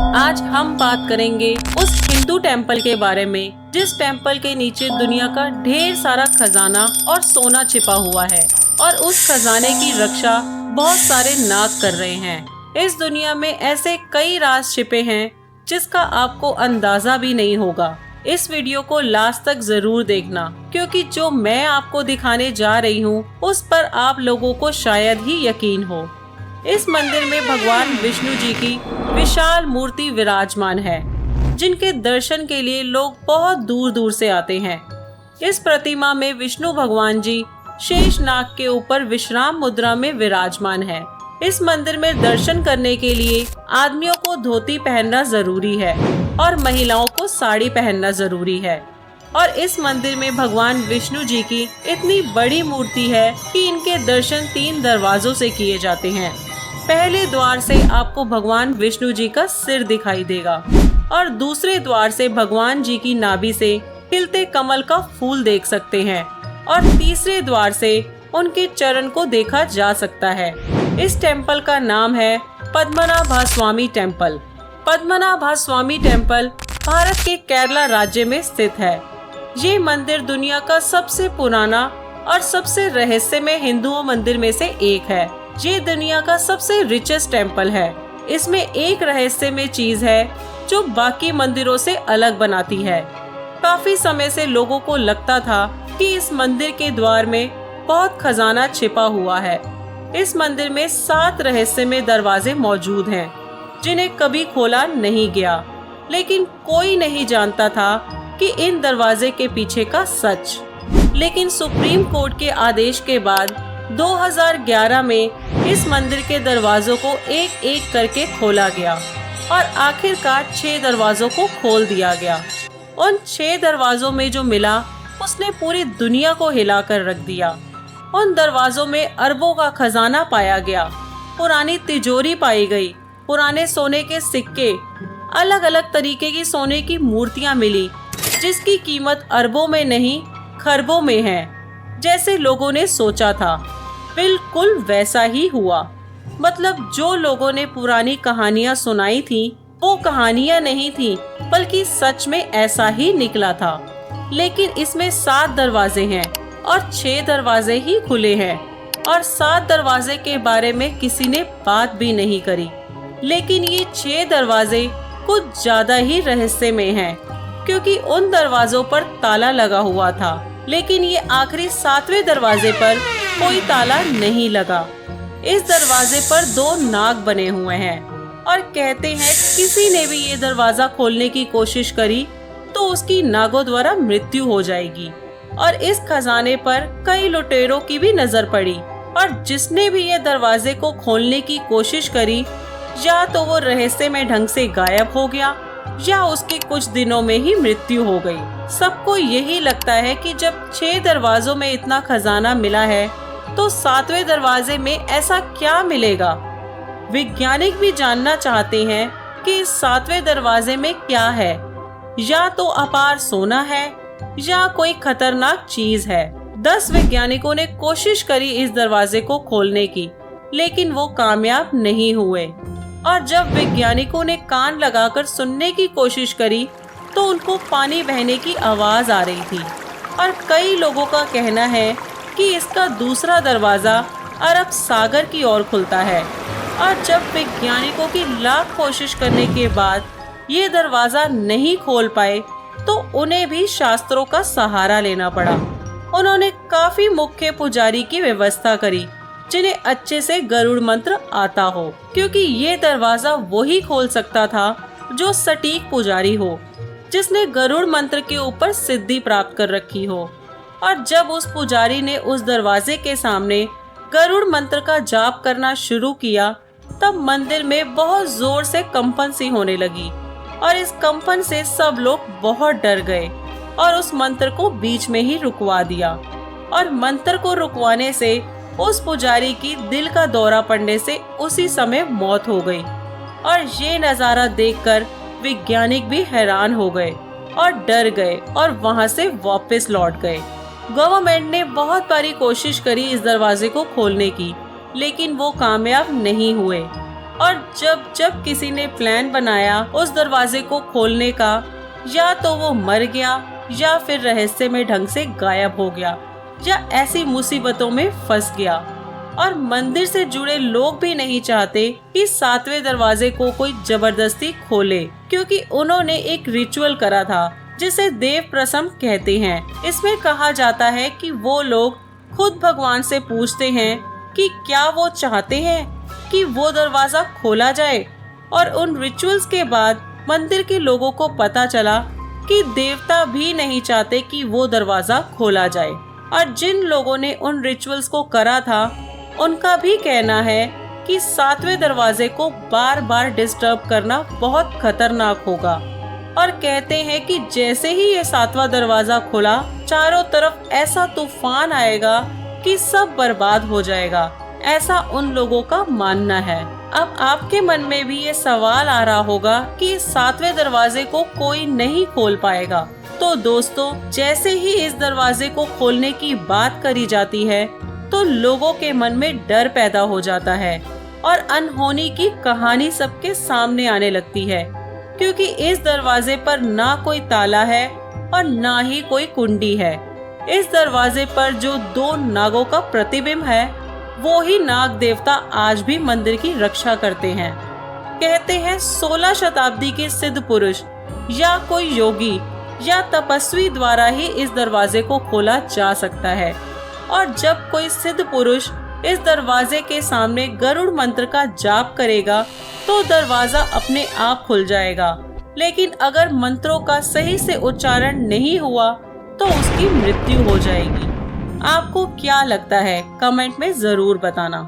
आज हम बात करेंगे उस हिंदू टेम्पल के बारे में जिस टेम्पल के नीचे दुनिया का ढेर सारा खजाना और सोना छिपा हुआ है और उस खजाने की रक्षा बहुत सारे नाग कर रहे हैं। इस दुनिया में ऐसे कई राज छिपे हैं जिसका आपको अंदाजा भी नहीं होगा। इस वीडियो को लास्ट तक जरूर देखना, क्योंकि जो मैं आपको दिखाने जा रही हूँ उस पर आप लोगों को शायद ही यकीन हो। इस मंदिर में भगवान विष्णु जी की विशाल मूर्ति विराजमान है, जिनके दर्शन के लिए लोग बहुत दूर दूर से आते हैं। इस प्रतिमा में विष्णु भगवान जी शेष नाग के ऊपर विश्राम मुद्रा में विराजमान है। इस मंदिर में दर्शन करने के लिए आदमियों को धोती पहनना जरूरी है और महिलाओं को साड़ी पहनना जरूरी है। और इस मंदिर में भगवान विष्णु जी की इतनी बड़ी मूर्ति है कि इनके दर्शन 3 दरवाजों से किए जाते हैं। पहले द्वार से आपको भगवान विष्णु जी का सिर दिखाई देगा और दूसरे द्वार से भगवान जी की नाभि से खिलते कमल का फूल देख सकते हैं और तीसरे द्वार से उनके चरण को देखा जा सकता है। इस टेम्पल का नाम है पद्मनाभ स्वामी टेम्पल। पद्मनाभ स्वामी टेम्पल भारत के केरला राज्य में स्थित है। ये मंदिर दुनिया का सबसे पुराना और सबसे रहस्यमय हिंदू मंदिर में से एक है। ये दुनिया का सबसे रिचेस्ट टेम्पल है। इसमें एक रहस्यमय चीज है जो बाकी मंदिरों से अलग बनाती है। काफी समय से लोगों को लगता था कि इस मंदिर के द्वार में बहुत खजाना छिपा हुआ है। इस मंदिर में 7 रहस्यमय दरवाजे मौजूद हैं, जिन्हें कभी खोला नहीं गया, लेकिन कोई नहीं जानता था कि इन दरवाजे के पीछे का सच। लेकिन सुप्रीम कोर्ट के आदेश के बाद 2011 में इस मंदिर के दरवाजों को एक एक करके खोला गया और आखिरकार 6 दरवाजों को खोल दिया गया। उन 6 दरवाजों में जो मिला उसने पूरी दुनिया को हिलाकर रख दिया। उन दरवाजों में अरबों का खजाना पाया गया, पुरानी तिजोरी पाई गई, पुराने सोने के सिक्के, अलग अलग तरीके की सोने की मूर्तियां मिली, जिसकी कीमत अरबों में नहीं खरबों में है। जैसे लोगों ने सोचा था बिल्कुल वैसा ही हुआ। मतलब जो लोगों ने पुरानी कहानियां सुनाई थी वो कहानियां नहीं थी, बल्कि सच में ऐसा ही निकला था। लेकिन इसमें 7 दरवाजे हैं और 6 दरवाजे ही खुले हैं और 7 दरवाजे के बारे में किसी ने बात भी नहीं करी। लेकिन ये 6 दरवाजे कुछ ज्यादा ही रहस्यमय हैं, क्योंकि उन दरवाजों पर ताला लगा हुआ था, लेकिन ये आखिरी 7वें दरवाजे पर कोई ताला नहीं लगा। इस दरवाजे पर 2 नाग बने हुए हैं और कहते हैं किसी ने भी ये दरवाजा खोलने की कोशिश करी तो उसकी नागों द्वारा मृत्यु हो जाएगी। और इस खजाने पर कई लुटेरों की भी नजर पड़ी और जिसने भी ये दरवाजे को खोलने की कोशिश करी या तो वो रहस्यमय ढंग से गायब हो गया या उसकी कुछ दिनों में ही मृत्यु हो गई। सबको यही लगता है कि जब 6 दरवाजों में इतना खजाना मिला है तो 7वें दरवाजे में ऐसा क्या मिलेगा। वैज्ञानिक भी जानना चाहते हैं कि इस 7वें दरवाजे में क्या है। या तो अपार सोना है या कोई खतरनाक चीज है। 10 वैज्ञानिकों ने कोशिश करी इस दरवाजे को खोलने की, लेकिन वो कामयाब नहीं हुए। और जब वैज्ञानिकों ने कान लगाकर सुनने की कोशिश करी तो उनको पानी बहने की आवाज आ रही थी। और कई लोगों का कहना है कि इसका दूसरा दरवाजा अरब सागर की ओर खुलता है। और जब वैज्ञानिकों की लाख कोशिश करने के बाद ये दरवाजा नहीं खोल पाए तो उन्हें भी शास्त्रों का सहारा लेना पड़ा। उन्होंने काफी मुख्य पुजारी की व्यवस्था करी जिन्हें अच्छे से गरुड़ मंत्र आता हो, क्योंकि ये दरवाजा वही खोल सकता था जो सटीक पुजारी हो, जिसने गरुड़ मंत्र के ऊपर सिद्धि प्राप्त कर रखी हो। और जब उस पुजारी ने उस दरवाजे के सामने गरुड़ मंत्र का जाप करना शुरू किया तब मंदिर में बहुत जोर से कंपन सी होने लगी और इस कंपन से सब लोग बहुत डर गए और उस मंत्र को बीच में ही रुकवा दिया। और मंत्र को रुकवाने से उस पुजारी की दिल का दौरा पड़ने से उसी समय मौत हो गई। और ये नजारा देखकर वैज्ञानिक भी हैरान हो गए और डर गए और वहां से वापस लौट गए। गवर्नमेंट ने बहुत बारी कोशिश करी इस दरवाजे को खोलने की, लेकिन वो कामयाब नहीं हुए और जब जब किसी ने प्लान बनाया उस दरवाजे को खोलने का, या तो वो मर गया या फिर रहस्यमय ढंग से गायब हो गया या ऐसी मुसीबतों में फंस गया। और मंदिर से जुड़े लोग भी नहीं चाहते कि 7वें दरवाजे को कोई जबरदस्ती खोले, क्योंकि उन्होंने एक रिचुअल करा था जिसे देव प्रसम कहते हैं। इसमें कहा जाता है कि वो लोग खुद भगवान से पूछते हैं कि क्या वो चाहते हैं कि वो दरवाजा खोला जाए। और उन रिचुअल्स के बाद मंदिर के लोगों को पता चला कि देवता भी नहीं चाहते कि वो दरवाजा खोला जाए। और जिन लोगों ने उन रिचुअल्स को करा था उनका भी कहना है कि 7वें दरवाजे को बार बार डिस्टर्ब करना बहुत खतरनाक होगा। और कहते हैं कि जैसे ही ये 7वां दरवाजा खुला, चारों तरफ ऐसा तूफान आएगा कि सब बर्बाद हो जाएगा। ऐसा उन लोगों का मानना है। अब आपके मन में भी ये सवाल आ रहा होगा कि 7वें दरवाजे को कोई नहीं खोल पाएगा। तो दोस्तों, जैसे ही इस दरवाजे को खोलने की बात करी जाती है तो लोगों के मन में डर पैदा हो जाता है और अनहोनी की कहानी सबके सामने आने लगती है, क्योंकि इस दरवाजे पर ना कोई ताला है और ना ही कोई कुंडी है। इस दरवाजे पर जो 2 नागों का प्रतिबिंब है, वो ही नाग देवता आज भी मंदिर की रक्षा करते हैं। कहते हैं 16 शताब्दी के सिद्ध पुरुष या कोई योगी या तपस्वी द्वारा ही इस दरवाजे को खोला जा सकता है। और जब कोई सिद्ध पुरुष इस दरवाजे के सामने गरुड़ मंत्र का जाप करेगा तो दरवाजा अपने आप खुल जाएगा। लेकिन अगर मंत्रों का सही से उच्चारण नहीं हुआ तो उसकी मृत्यु हो जाएगी। आपको क्या लगता है, कमेंट में जरूर बताना।